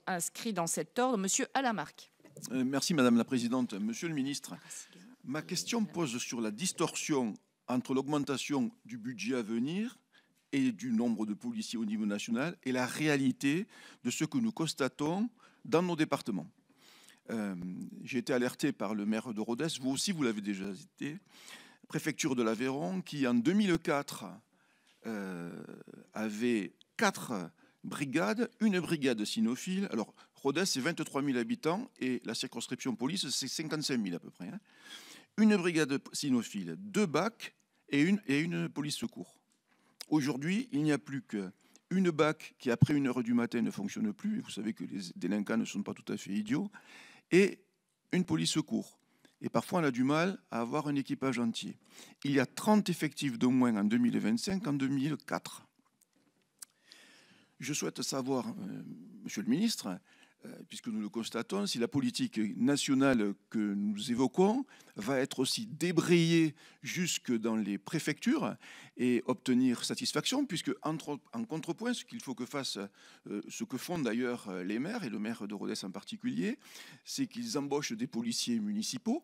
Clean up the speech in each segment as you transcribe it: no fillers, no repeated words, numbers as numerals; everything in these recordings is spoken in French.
inscrits dans cet ordre. Monsieur Alamarque. Merci Madame la Présidente. Monsieur le Ministre, ma question pose sur la distorsion entre l'augmentation du budget à venir et du nombre de policiers au niveau national et la réalité de ce que nous constatons dans nos départements. J'ai été alerté par le maire de Rodez, vous aussi vous l'avez déjà été, préfecture de l'Aveyron, qui en 2004 avait 4 brigades, une brigade cynophile. Alors Rodez c'est 23 000 habitants et la circonscription police c'est 55 000 à peu près. Une brigade cynophile, 2 BAC et une police secours. Aujourd'hui, il n'y a plus qu'une BAC qui, après 1h du matin, ne fonctionne plus. Vous savez que les délinquants ne sont pas tout à fait idiots. Et une police secours. Et parfois, on a du mal à avoir un équipage entier. Il y a 30 effectifs de moins en 2025 qu'en 2004. Je souhaite savoir, Monsieur le Ministre, puisque nous le constatons, si la politique nationale que nous évoquons va être aussi débrayée jusque dans les préfectures et obtenir satisfaction, puisque en contrepoint, ce qu'il faut que fassent, ce que font d'ailleurs les maires, et le maire de Rodez en particulier, c'est qu'ils embauchent des policiers municipaux,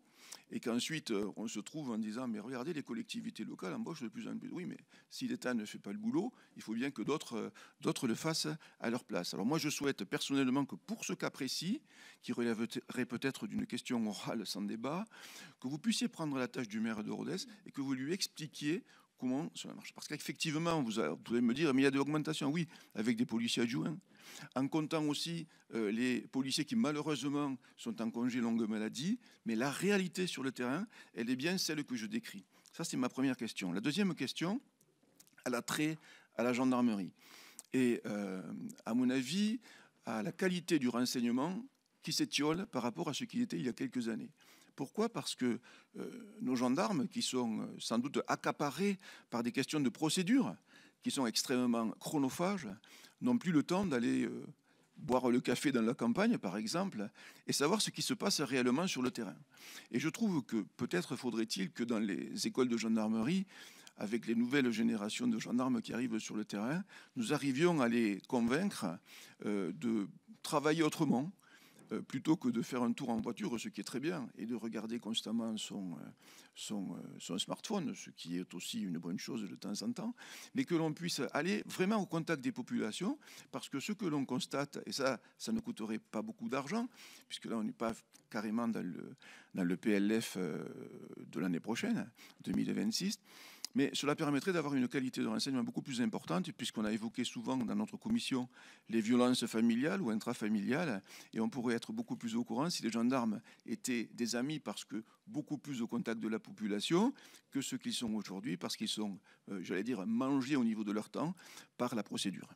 et qu'ensuite on se trouve en disant mais regardez, les collectivités locales embauchent de plus en plus. Oui, mais si l'État ne fait pas le boulot, il faut bien que d'autres le fassent à leur place. Alors moi je souhaite personnellement que pour ce cas précis, qui relèverait peut-être d'une question orale sans débat, que vous puissiez prendre la tâche du maire de Rodez et que vous lui expliquiez comment cela marche. Parce qu'effectivement, vous pouvez me dire, mais il y a des augmentations, oui, avec des policiers adjoints, en comptant aussi les policiers qui malheureusement sont en congé longue maladie, mais la réalité sur le terrain, elle est bien celle que je décris. Ça, c'est ma première question. La deuxième question, elle a trait à la gendarmerie. Et à mon avis, à la qualité du renseignement qui s'étiole par rapport à ce qu'il était il y a quelques années. Pourquoi ? Parce que nos gendarmes, qui sont sans doute accaparés par des questions de procédure, qui sont extrêmement chronophages, n'ont plus le temps d'aller boire le café dans la campagne, par exemple, et savoir ce qui se passe réellement sur le terrain. Et je trouve que peut-être faudrait-il que dans les écoles de gendarmerie, avec les nouvelles générations de gendarmes qui arrivent sur le terrain, nous arrivions à les convaincre de travailler autrement, plutôt que de faire un tour en voiture, ce qui est très bien, et de regarder constamment son smartphone, ce qui est aussi une bonne chose de temps en temps, mais que l'on puisse aller vraiment au contact des populations, parce que ce que l'on constate, et ça ne coûterait pas beaucoup d'argent, puisque là on n'est pas carrément dans le PLF de l'année prochaine, 2026, mais cela permettrait d'avoir une qualité de renseignement beaucoup plus importante, puisqu'on a évoqué souvent dans notre commission les violences familiales ou intrafamiliales, et on pourrait être beaucoup plus au courant si les gendarmes étaient des amis, parce que beaucoup plus au contact de la population que ce qu'ils sont aujourd'hui, parce qu'ils sont, j'allais dire, mangés au niveau de leur temps par la procédure.